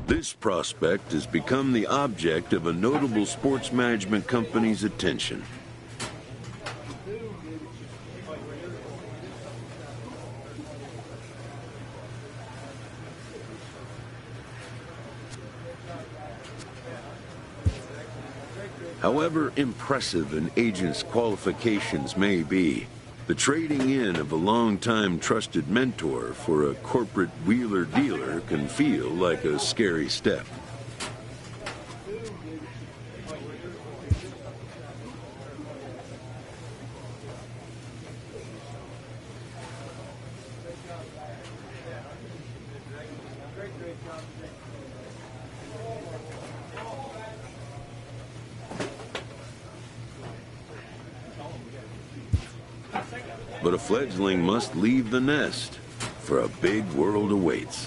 This prospect has become the object of a notable sports management company's attention. However impressive an agent's qualifications may be, the trading in of a long-time trusted mentor for a corporate wheeler-dealer can feel like a scary step. But a fledgling must leave the nest, for a big world awaits.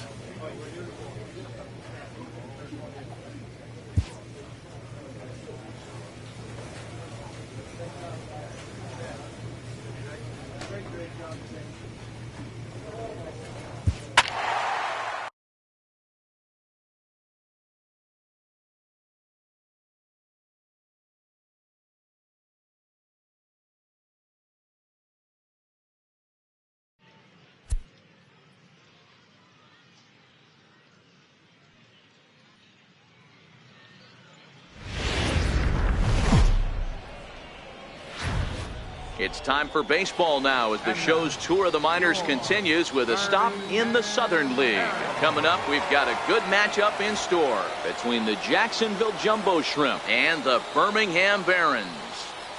It's time for baseball now as the show's tour of the minors continues with a stop in the Southern League. Coming up, we've got a good matchup in store between the Jacksonville Jumbo Shrimp and the Birmingham Barons.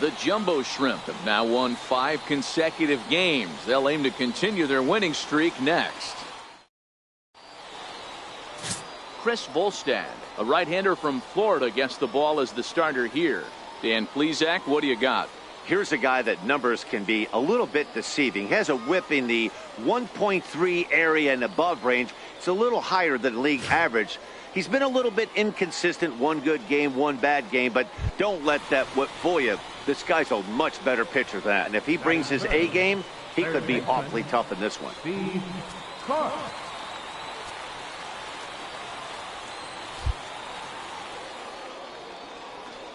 The Jumbo Shrimp have now won 5 consecutive games. They'll aim to continue their winning streak next. Chris Volstad, a right-hander from Florida, gets the ball as the starter here. Dan Plesac, what do you got? Here's a guy that numbers can be a little bit deceiving. He has a whip in the 1.3 area and above range. It's a little higher than league average. He's been a little bit inconsistent, one good game, one bad game, but don't let that whip fool you. This guy's a much better pitcher than that. And if he brings his A game, he could be awfully tough in this one.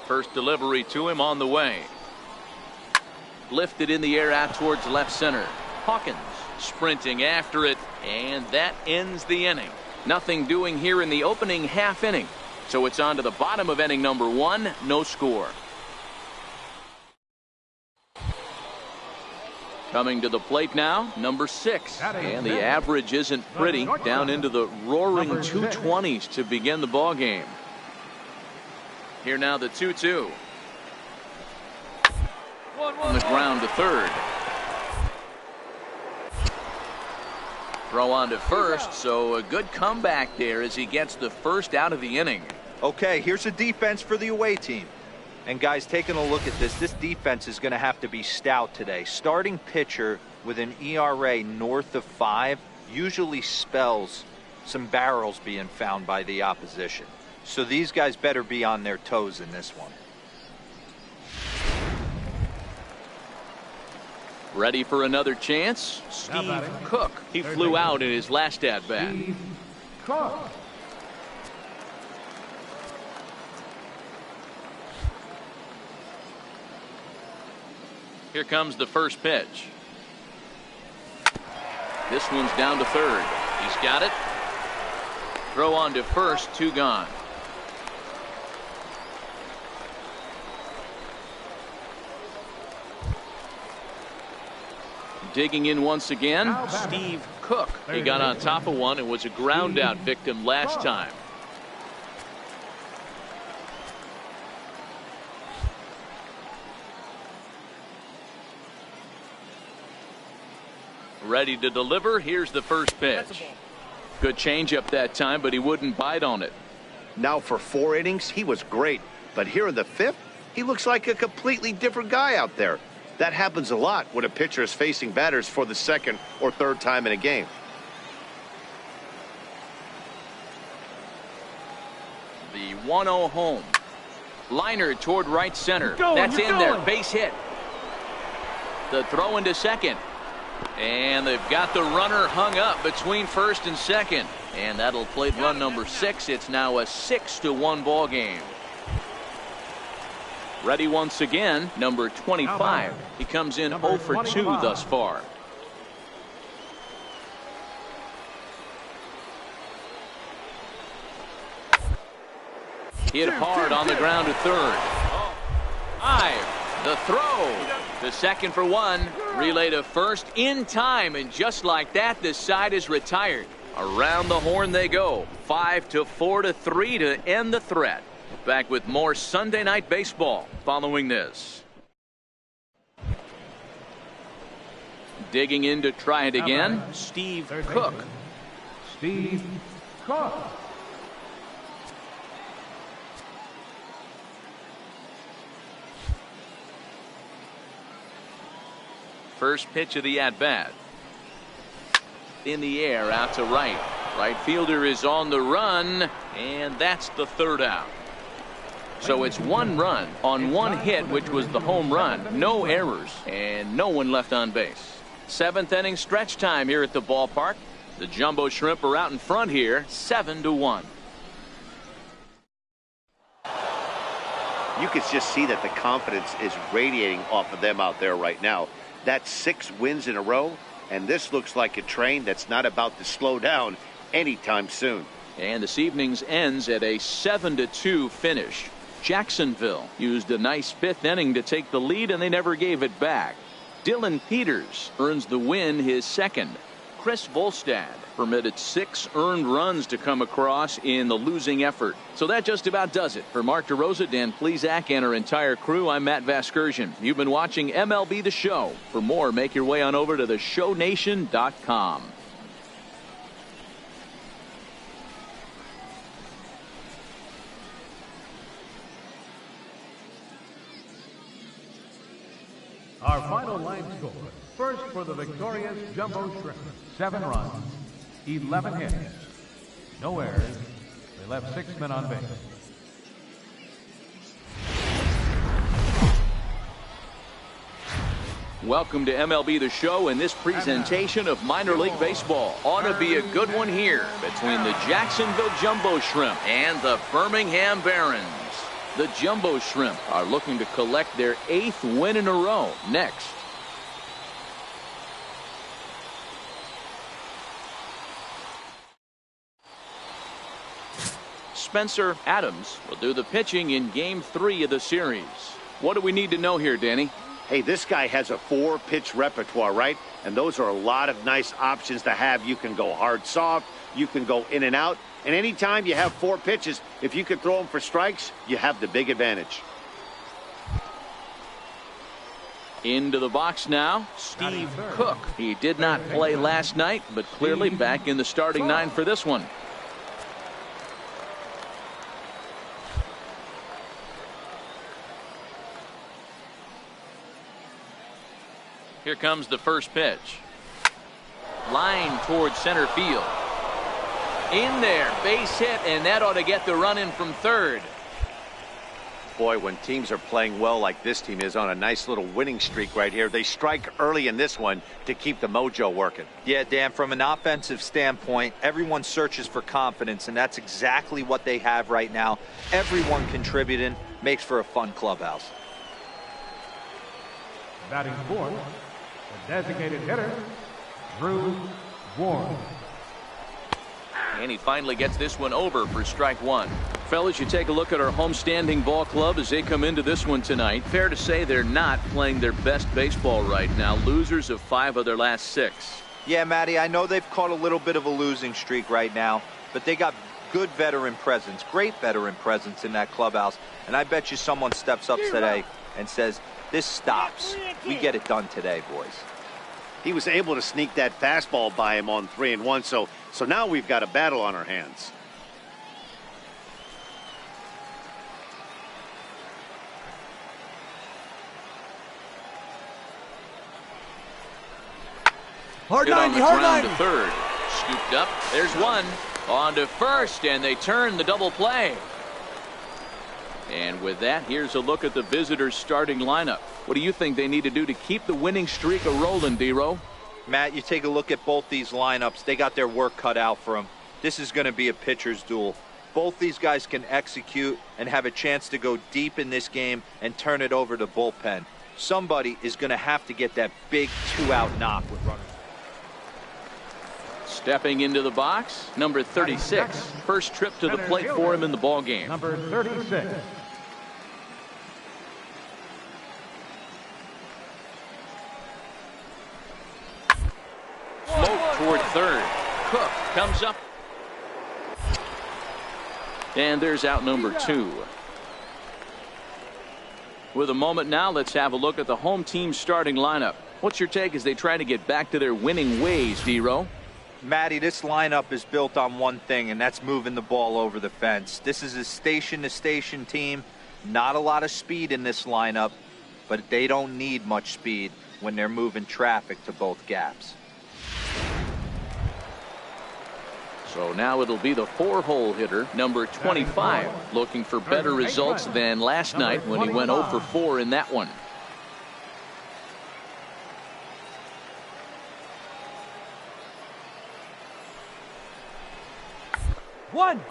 First delivery to him on the way. Lifted in the air out towards left center. Hawkins sprinting after it, and that ends the inning. Nothing doing here in the opening half inning. So it's on to the bottom of inning number 1, no score. Coming to the plate now, number 6. And the average isn't pretty, down into the roaring 220s to begin the ball game. Here now the 2-2. On the ground to third. Throw on to first, so a good comeback there as he gets the first out of the inning. Okay, here's a defense for the away team. And guys, taking a look at this defense is going to have to be stout today. Starting pitcher with an ERA north of 5 usually spells some barrels being found by the opposition. So these guys better be on their toes in this one. Ready for another chance? Steve Cook. He flew out in his last at-bat. Here comes the first pitch. This one's down to third. He's got it. Throw on to first, 2 gone. Digging in once again, Steve Cook. He got on top of one and was a ground out victim last time. Ready to deliver. Here's the first pitch. Good changeup that time, but he wouldn't bite on it. Now for 4 innings, he was great. But here in the 5th, he looks like a completely different guy out there. That happens a lot when a pitcher is facing batters for the second or third time in a game. The 1-0 home. Liner toward right center. That's in there. Base hit. The throw into second. And they've got the runner hung up between first and second. And that'll plate run number 6. It's now a 6-1 ball game. Ready once again, number 25. He comes in 0 for 2 thus far. Hit hard on the ground to third. 5. The throw. The second for 1. Relay to first in time. And just like that, this side is retired. Around the horn they go. 5-4-3 to end the threat. Back with more Sunday Night Baseball following this. Digging in to try it again, Steve Cook. Steve Cook. First pitch of the at-bat. In the air, out to right. Right fielder is on the run, and that's the third out. So it's 1 run on 1 hit, which was the home run. No errors, and no one left on base. 7th inning stretch time here at the ballpark. The Jumbo Shrimp are out in front here, 7-1. You can just see that the confidence is radiating off of them out there right now. That's 6 wins in a row, and this looks like a train that's not about to slow down anytime soon. And this evening's ends at a 7-2 finish. Jacksonville used a nice 5th inning to take the lead, and they never gave it back. Dylan Peters earns the win, his second. Chris Volstad permitted 6 earned runs to come across in the losing effort. So that just about does it. For Mark DeRosa, Dan Plesac, and our entire crew, I'm Matt Vasgersian. You've been watching MLB The Show. For more, make your way on over to theshownation.com. Our final line score. First for the victorious Jumbo Shrimp. 7 runs, 11 hits, no errors. They left 6 men on base. Welcome to MLB The Show, and this presentation of minor league baseball ought to be a good one here between the Jacksonville Jumbo Shrimp and the Birmingham Barons. The Jumbo Shrimp are looking to collect their 8th win in a row next. Spencer Adams will do the pitching in Game 3 of the series. What do we need to know here, Danny? Hey, this guy has a 4-pitch repertoire, right? And those are a lot of nice options to have. You can go hard, soft. You can go in and out. And anytime you have 4 pitches, if you can throw them for strikes, you have the big advantage. Into the box now, Steve Cook. He did not play last night, but clearly back in the starting 9 for this one. Here comes the first pitch. Line towards center field. In there, base hit, and that ought to get the run in from third. Boy, when teams are playing well like this team is on a nice little winning streak right here, they strike early in this one to keep the mojo working. Yeah, Dan, from an offensive standpoint, everyone searches for confidence, and that's exactly what they have right now. Everyone contributing makes for a fun clubhouse. Batting fourth, the designated hitter, Drew Warren. And he finally gets this one over for strike 1. Fellas, you take a look at our homestanding ball club as they come into this one tonight. Fair to say they're not playing their best baseball right now. Losers of 5 of their last 6. Yeah, Matty, I know they've caught a little bit of a losing streak right now, but they got good veteran presence, great veteran presence in that clubhouse. And I bet you someone steps up today and says, this stops. We get it done today, boys. He was able to sneak that fastball by him on 3-1, so now we've got a battle on our hands. Hard Hit on 90, the hard ground 90. to third. Scooped up. There's one. On to first, and they turn the double play. And with that, here's a look at the visitors' starting lineup. What do you think they need to do to keep the winning streak a-rolling, D-Row? Matt, you take a look at both these lineups. They got their work cut out for them. This is going to be a pitcher's duel. Both these guys can execute and have a chance to go deep in this game and turn it over to bullpen. Somebody is going to have to get that big two-out knock with runners. Stepping into the box, number 36. First trip to the plate for him in the ballgame. Number 36. Smoke toward third. Cook comes up. And there's out number 2. With a moment now, let's have a look at the home team starting lineup. What's your take as they try to get back to their winning ways, D-Row? Matty, this lineup is built on one thing, and that's moving the ball over the fence. This is a station-to-station team. Not a lot of speed in this lineup, but they don't need much speed when they're moving traffic to both gaps. So now it'll be the 4-hole hitter, number 25, looking for better results than last night when he went 0 for 4 in that one.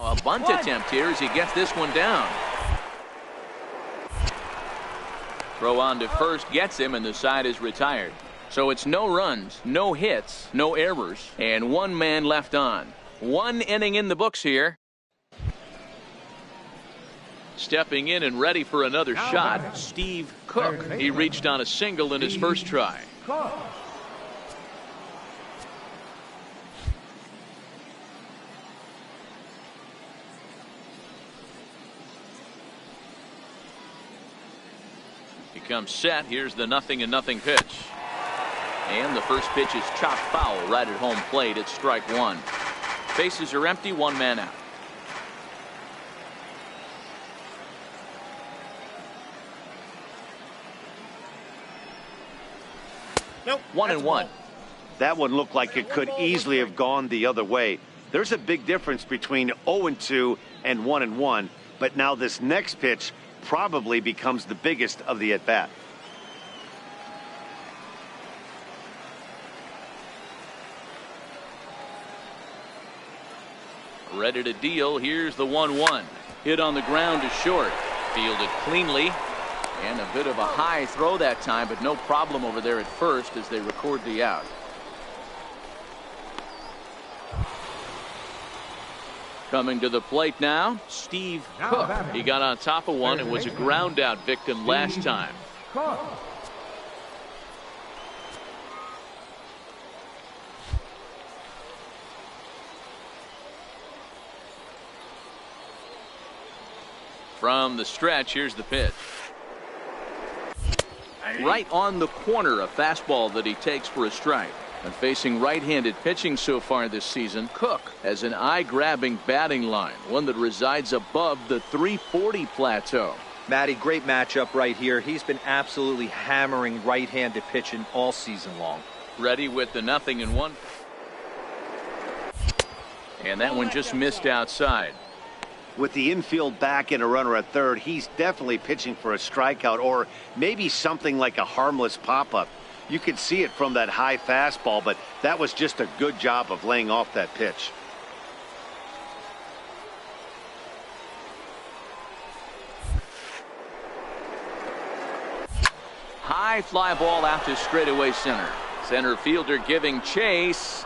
A bunt attempt here as he gets this one down. Throw on to first gets him, and the side is retired. So it's no runs, no hits, no errors, and 1 man left on. 1 inning in the books here. Stepping in and ready for another shot, Steve Cook. He reached on a single in his first try. He comes set. Here's the 0-0 pitch. And the first pitch is chopped foul right at home plate. It's strike 1. Bases are empty, 1 man out. Nope. 1-1. That one looked like it could easily have gone the other way. There's a big difference between 0-2 and 1-1, but now this next pitch probably becomes the biggest of the at-bat. Ready to deal. Here's the 1-1. Hit on the ground to short. Fielded cleanly. And a bit of a high throw that time, but no problem over there at first as they record the out. Coming to the plate now, Steve Cook. He got on top of one and was a ground out victim last time. From the stretch, here's the pitch. Right on the corner, a fastball that he takes for a strike. And facing right-handed pitching so far this season, Cook has an eye-grabbing batting line, one that resides above the 340 plateau. Matty, great matchup right here. He's been absolutely hammering right-handed pitching all season long. Ready with the 0-1. And that one just missed outside. With the infield back and a runner at third, he's definitely pitching for a strikeout or maybe something like a harmless pop-up. You could see it from that high fastball, but that was just a good job of laying off that pitch. High fly ball out to straightaway center. Center fielder giving chase.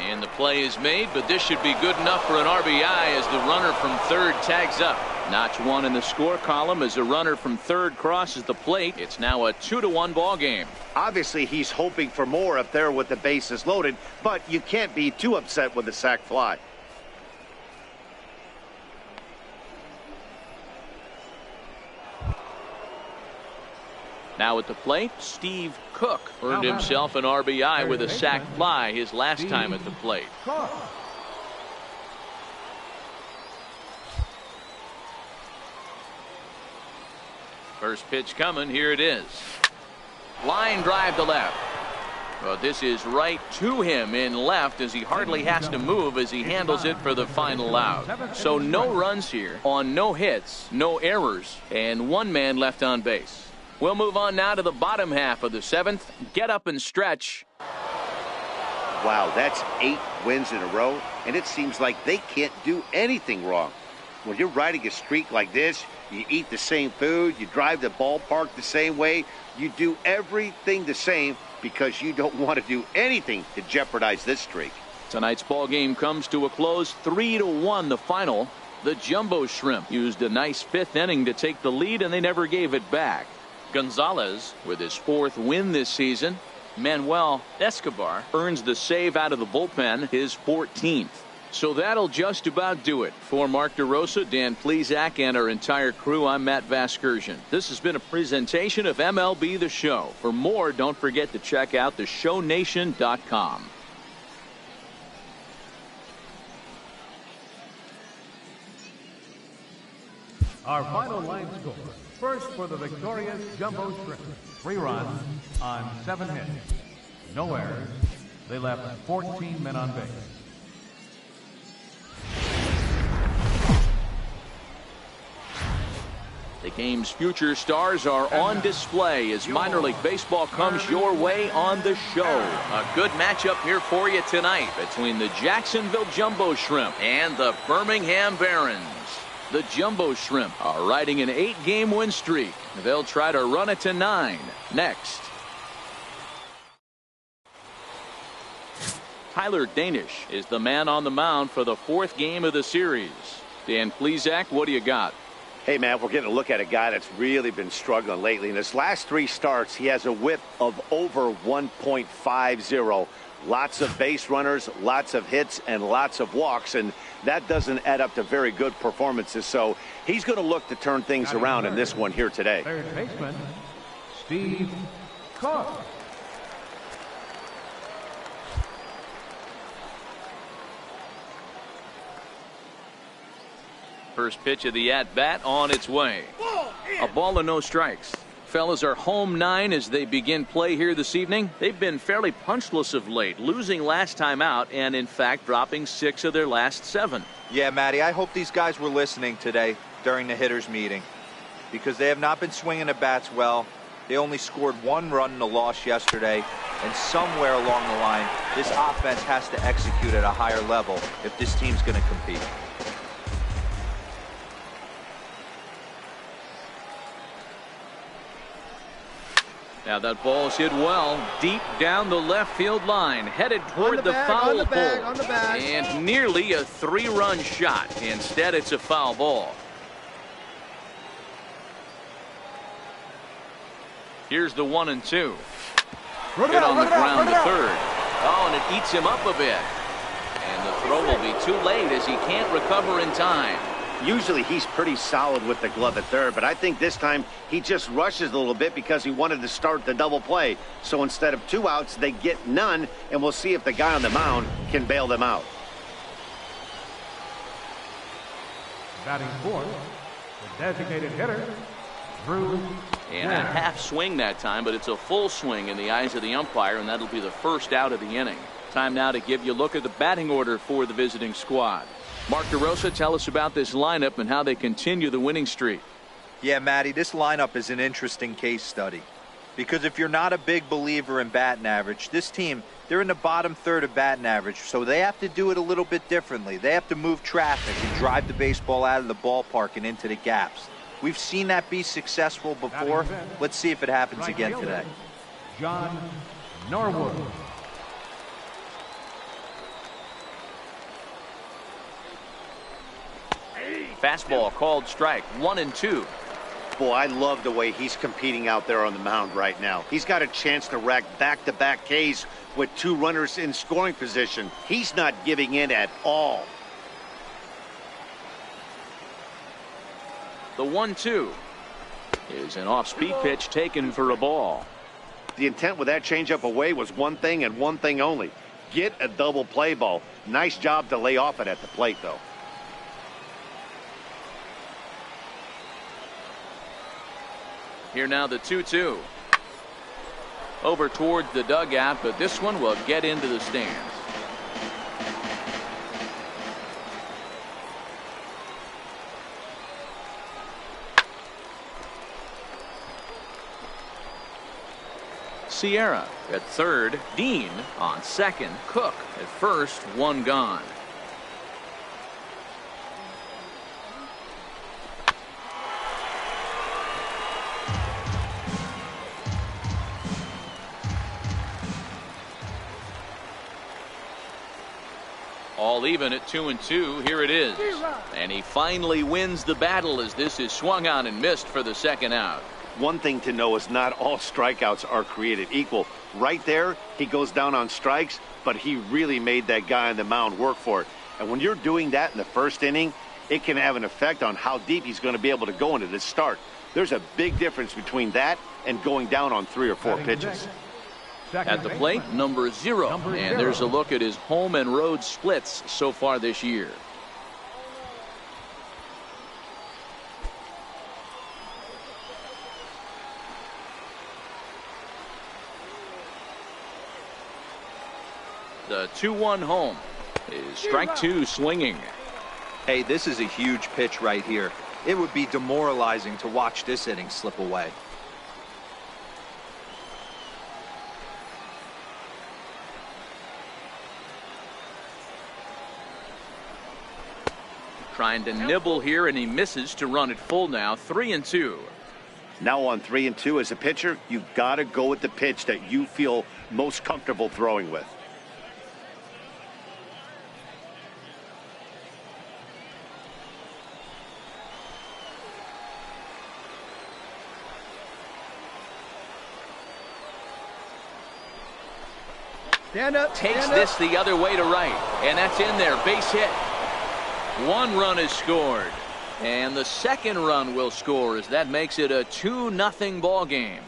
And the play is made, but this should be good enough for an RBI as the runner from third tags up. Notch 1 in the score column as a runner from third crosses the plate. It's now a 2-1 ball game. Obviously, he's hoping for more up there with the bases loaded, but you can't be too upset with the sac fly. Now at the plate, Steve Cook earned himself an RBI with a sac fly his last time at the plate. First pitch coming. Here it is. Line drive to left. Well, this is right to him in left as he hardly has to move as he handles it for the final out. So no runs here on no hits, no errors, and one man left on base. We'll move on now to the bottom half of the 7th. Get up and stretch. Wow, that's 8 wins in a row, and it seems like they can't do anything wrong. When you're riding a streak like this, you eat the same food, you drive the ballpark the same way, you do everything the same because you don't want to do anything to jeopardize this streak. Tonight's ball game comes to a close, 3-1 the final. The Jumbo Shrimp used a nice 5th inning to take the lead, and they never gave it back. Gonzalez with his 4th win this season. Manuel Escobar earns the save out of the bullpen, his 14th. So that'll just about do it. For Mark DeRosa, Dan Plesac, and our entire crew, I'm Matt Vasgersian. This has been a presentation of MLB The Show. For more, don't forget to check out theshownation.com. Our final line score. First for the victorious Jumbo Shrimp. 3 runs on 7 hits. No errors. They left 14 men on base. The game's future stars are on display as minor league baseball comes your way on the show. A good matchup here for you tonight between the Jacksonville Jumbo Shrimp and the Birmingham Barons. The Jumbo Shrimp are riding an 8-game win streak. They'll try to run it to 9 next. Tyler Danish is the man on the mound for the 4th game of the series. Dan Plesac, what do you got? Hey, man, we're getting a look at a guy that's really been struggling lately. In his last 3 starts, he has a whip of over 1.50. Lots of base runners, lots of hits, and lots of walks, and that doesn't add up to very good performances. So he's going to look to turn things around in this one here today. Third baseman, Steve Cook. First pitch of the at-bat on its way. A ball and no strikes. Fellas are home 9 as they begin play here this evening. They've been fairly punchless of late, losing last time out and, in fact, dropping 6 of their last 7. Yeah, Matty, I hope these guys were listening today during the hitters' meeting because they have not been swinging the bats well. They only scored 1 run in the loss yesterday, and somewhere along the line, this offense has to execute at a higher level if this team's going to compete. Now that ball's hit well deep down the left field line, headed toward the foul pole, and nearly a 3-run shot. Instead, it's a foul ball. Here's the 1-2. Hit on the ground to third. Oh, and it eats him up a bit. And the throw will be too late as he can't recover in time. Usually he's pretty solid with the glove at third, but I think this time he just rushes a little bit because he wanted to start the double play. So instead of 2 outs, they get none, and we'll see if the guy on the mound can bail them out. Batting fourth, the designated hitter, Drew. And a half swing that time, but it's a full swing in the eyes of the umpire, and that'll be the first out of the inning. Time now to give you a look at the batting order for the visiting squad. Mark DeRosa, tell us about this lineup and how they continue the winning streak. Yeah, Matty, this lineup is an interesting case study. Because if you're not a big believer in batting average, this team, they're in the bottom third of batting average, so they have to do it a little bit differently. They have to move traffic and drive the baseball out of the ballpark and into the gaps. We've seen that be successful before. Let's see if it happens again today. John Norwood. Fastball called strike, 1-2. Boy, I love the way he's competing out there on the mound right now. He's got a chance to rack back-to-back Ks with 2 runners in scoring position. He's not giving in at all. The 1-2 is an off-speed pitch taken for a ball. The intent with that changeup away was one thing and one thing only. Get a double play ball. Nice job to lay off it at the plate, though. Here now the 2-2. over towards the dugout, but this one will get into the stands. Sierra at third, Dean on second, Cook at first, one gone. All even at 2-2. Here it is. And he finally wins the battle as this is swung on and missed for the second out. One thing to know is not all strikeouts are created equal. Right there, he goes down on strikes, but he really made that guy on the mound work for it. And when you're doing that in the first inning, it can have an effect on how deep he's going to be able to go into this start. There's a big difference between that and going down on 3 or 4 pitches. At the plate, number 0. And there's a look at his home and road splits so far this year. The 2-1 home is strike 2 swinging. Hey, this is a huge pitch right here. It would be demoralizing to watch this inning slip away. Trying to nibble here, and he misses to run it full now. 3-2. Now on 3-2 as a pitcher, you've got to go with the pitch that you feel most comfortable throwing with. Stand up. Takes this the other way to right, and that's in there. Base hit. 1 run is scored, and the second run will score as that makes it a 2-0 ball game.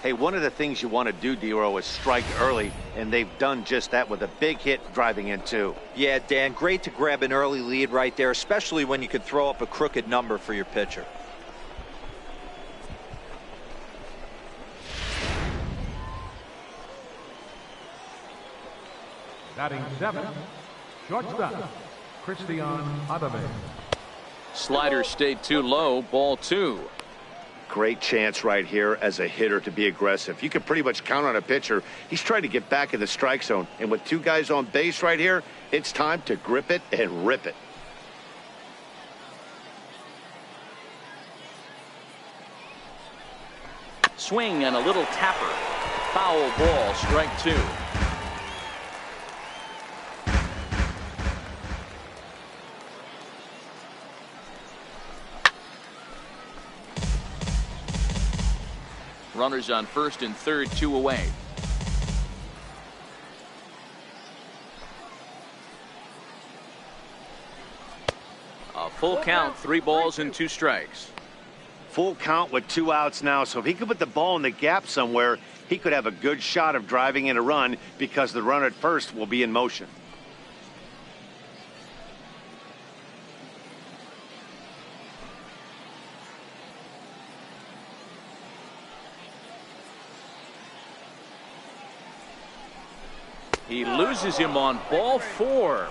Hey, one of the things you want to do, D-Row, is strike early, and they've done just that with a big hit driving in 2. Yeah, Dan, great to grab an early lead right there, especially when you could throw up a crooked number for your pitcher. Batting 7, shortstop, Christian Adame. Slider stayed too low, ball 2. Great chance right here as a hitter to be aggressive. You can pretty much count on a pitcher. He's trying to get back in the strike zone, and with 2 guys on base right here, it's time to grip it and rip it. Swing and a little tapper. Foul ball, strike 2. Runners on first and third, 2 away. A full count, 3 balls and 2 strikes. Full count with 2 outs now, so if he could put the ball in the gap somewhere, he could have a good shot of driving in a run because the runner at first will be in motion. He loses him on ball 4.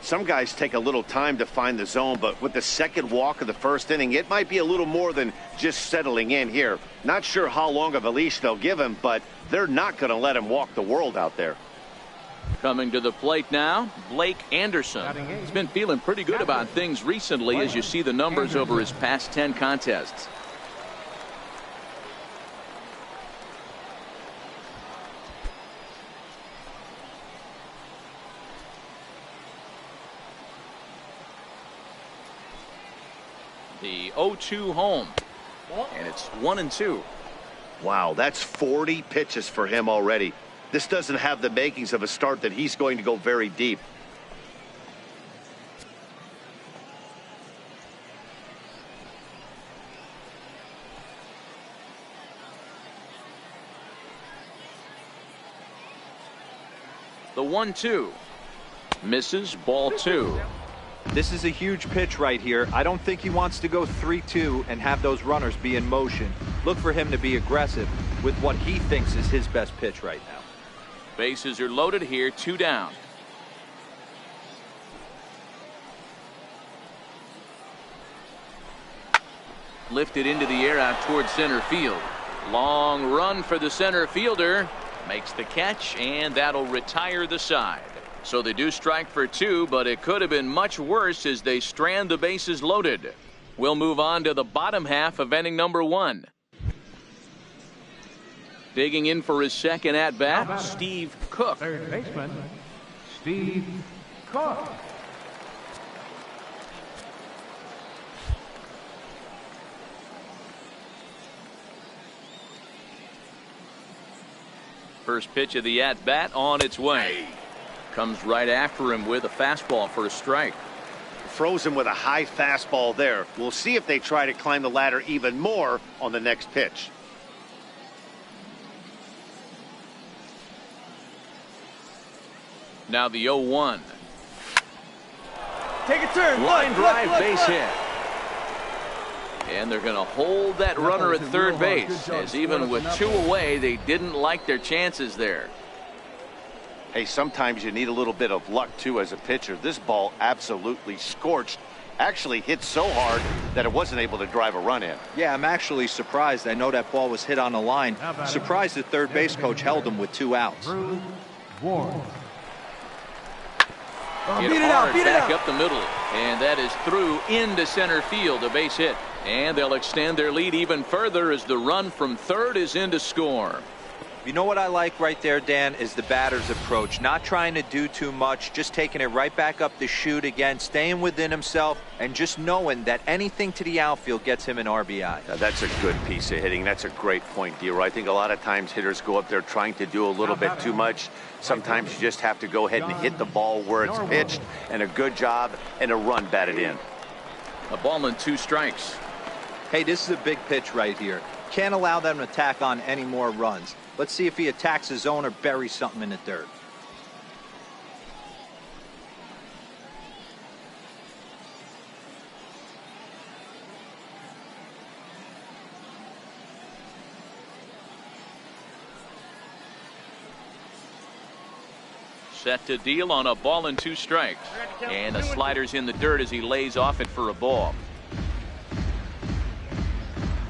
Some guys take a little time to find the zone, but with the second walk of the first inning, it might be a little more than just settling in here. Not sure how long of a leash they'll give him, but they're not going to let him walk the world out there. Coming to the plate now, Blake Anderson. He's been feeling pretty good about things recently as you see the numbers over his past 10 contests. The 0-2 home, and it's 1-2. Wow, that's 40 pitches for him already. This doesn't have the makings of a start that he's going to go very deep. The 1-2 misses, ball 2. This is a huge pitch right here. I don't think he wants to go 3-2 and have those runners be in motion. Look for him to be aggressive. with what he thinks is his best pitch right now. Bases are loaded here, 2 down. Lifted into the air out towards center field. Long run for the center fielder. Makes the catch, and that'll retire the side. So they do strike for 2, but it could have been much worse as they strand the bases loaded. We'll move on to the bottom half of inning number 1. Digging in for his second at-bat, Steve Cook. Third baseman, Steve Cook. First pitch of the at-bat on its way. Comes right after him with a fastball for a strike. Froze him with a high fastball there. We'll see if they try to climb the ladder even more on the next pitch. Now the 0-1. Take a turn. Line drive, base hit. And they're going to hold that runner at third base, as even with 2 away, they didn't like their chances there. Hey, sometimes you need a little bit of luck, too, as a pitcher. This ball absolutely scorched. Actually hit so hard that it wasn't able to drive a run in. Yeah, I'm actually surprised. I know that ball was hit on the line. Surprised the third base coach held him with 2 outs. Ward. Beat it out, back up the middle, and that is through into center field, a base hit. And they'll extend their lead even further as the run from third is in to score. You know what I like right there, Dan, is the batter's approach. Not trying to do too much, just taking it right back up the chute again, staying within himself, and just knowing that anything to the outfield gets him an RBI. Now, that's a good piece of hitting. That's a great point, Dero. I think a lot of times hitters go up there trying to do a little bit too much. Sometimes you just have to go ahead and hit the ball where it's pitched, and a good job and a run batted in. A ball and 2 strikes. Hey, this is a big pitch right here. Can't allow them to tack on any more runs. Let's see if he attacks his zone or buries something in the dirt. Set to deal on a ball and 2 strikes. And the slider's in the dirt as he lays off it for a ball.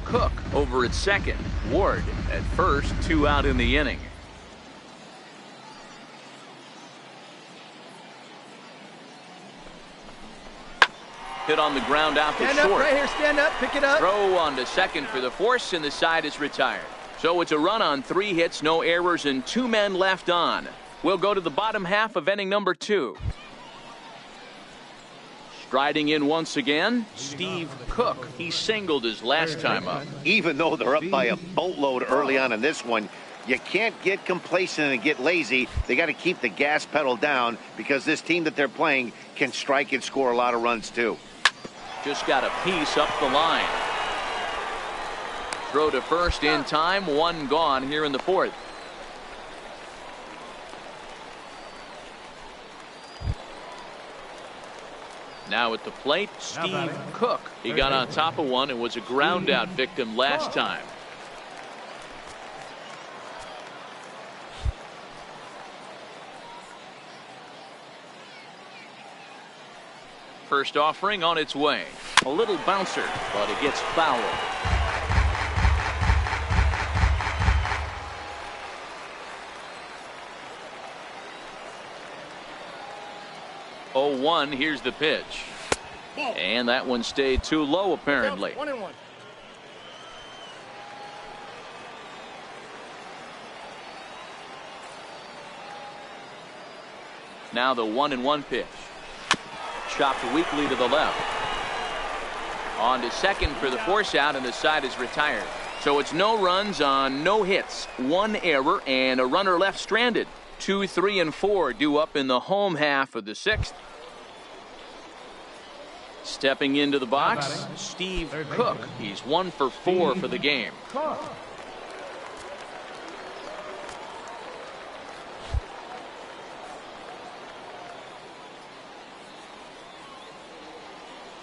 Cook over at second. Ward at first, 2 out in the inning. Hit on the ground out to short. Stand up right here, stand up, pick it up. Throw on to second for the force, and the side is retired. So it's a run on 3 hits, no errors, and 2 men left on. We'll go to the bottom half of inning number 2. Striding in once again, Steve Cook. He singled his last time up. Even though they're up by a boatload early on in this one, you can't get complacent and get lazy. They got to keep the gas pedal down because this team that they're playing can strike and score a lot of runs too. Just got a piece up the line. Throw to first in time, 1 gone here in the 4th. Now at the plate, Steve Cook. He got on top of one and was a ground out victim last time. First offering on its way. A little bouncer, but it gets fouled. Oh, 1, here's the pitch. And that one stayed too low, apparently. 1-1. Now the 1-1 pitch. Chopped weakly to the left. On to second for the force out, and the side is retired. So it's no runs on no hits. 1 error and a runner left stranded. 2, 3, and 4 due up in the home half of the 6th. Stepping into the box, Steve Cook. He's 1 for 4 for the game.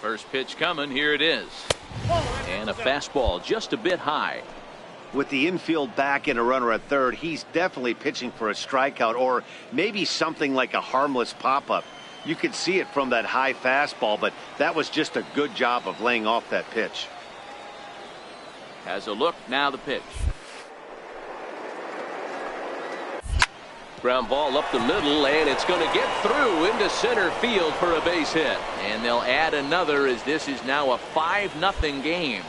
First pitch coming, here it is. And a fastball just a bit high. With the infield back and a runner at third, he's definitely pitching for a strikeout or maybe something like a harmless pop-up. You could see it from that high fastball, but that was just a good job of laying off that pitch. Has a look, now the pitch. Ground ball up the middle, and it's going to get through into center field for a base hit. And they'll add another as this is now a 5-0 game.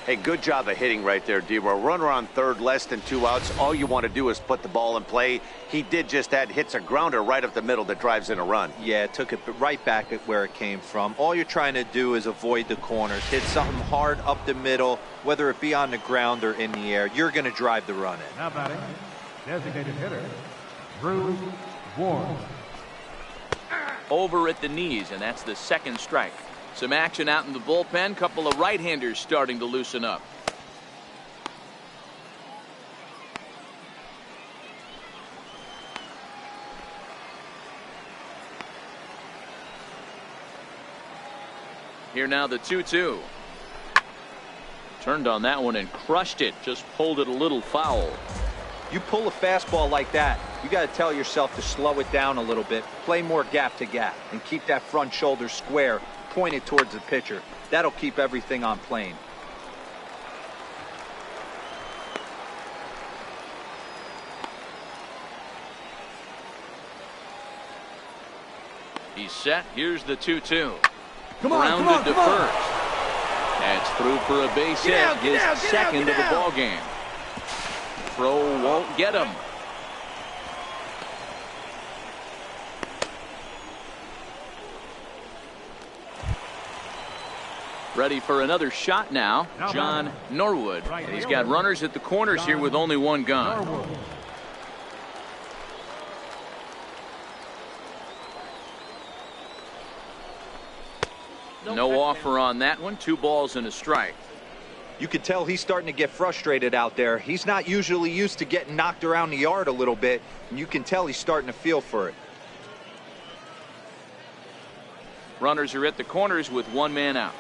Hey, good job of hitting right there, D-Roy. Runner on third, less than 2 outs. All you want to do is put the ball in play. He did just that, hits a grounder right up the middle that drives in a run. Yeah, it took it right back at where it came from. All you're trying to do is avoid the corners. Hit something hard up the middle, whether it be on the ground or in the air. You're going to drive the run in. Now batting, designated hitter, Drew Ward. Over at the knees, and that's the second strike. Some action out in the bullpen. Couple of right-handers starting to loosen up. Here now the 2-2. Turned on that one and crushed it. Just pulled it a little foul. You pull a fastball like that, you got to tell yourself to slow it down a little bit, play more gap to gap, and keep that front shoulder square, pointed towards the pitcher. That'll keep everything on plane. He's set. Here's the 2-2. Grounded to first. That's through for a base hit. His second of the ball game. Throw won't get him. Ready for another shot now, John Norwood. And he's got runners at the corners here with only one gone. No offer on that one. 2 balls and a strike. You could tell he's starting to get frustrated out there. He's not usually used to getting knocked around the yard a little bit, and you can tell he's starting to feel for it. Runners are at the corners with 1 man out.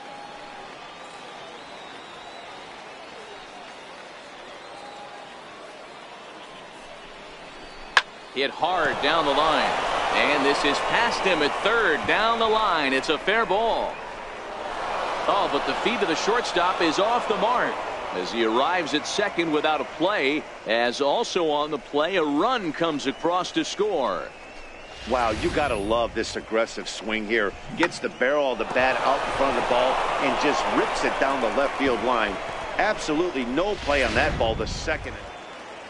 Hit hard down the line, and this is past him at third. Down the line, it's a fair ball. Oh, but the feet of the shortstop is off the mark as he arrives at second without a play, as also on the play a run comes across to score. Wow, you got to love this aggressive swing here. Gets the barrel of the bat out in front of the ball and just rips it down the left field line. Absolutely no play on that ball the second.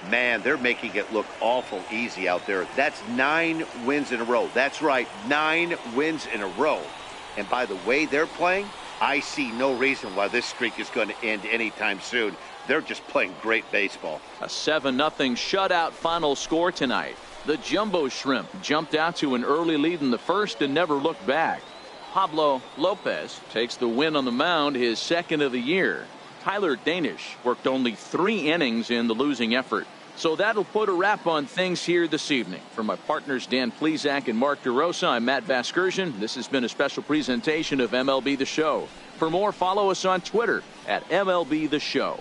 Man, they're making it look awful easy out there. That's 9 wins in a row. That's right, 9 wins in a row. And by the way they're playing, I see no reason why this streak is going to end anytime soon. They're just playing great baseball. A 7-0 shutout final score tonight. The Jumbo Shrimp jumped out to an early lead in the first and never looked back. Pablo Lopez takes the win on the mound, his second of the year. Tyler Danish worked only 3 innings in the losing effort. So that'll put a wrap on things here this evening. For my partners Dan Plesac and Mark DeRosa, I'm Matt Vasgersian. This has been a special presentation of MLB The Show. For more, follow us on Twitter at MLB The Show.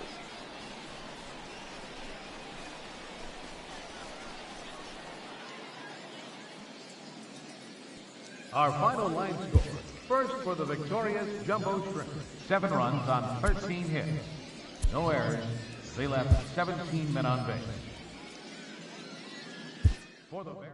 Our final line score. First for the victorious Jumbo Shrimp. 7 runs on 13 hits. No errors. They left 17 men on base. For the Bears.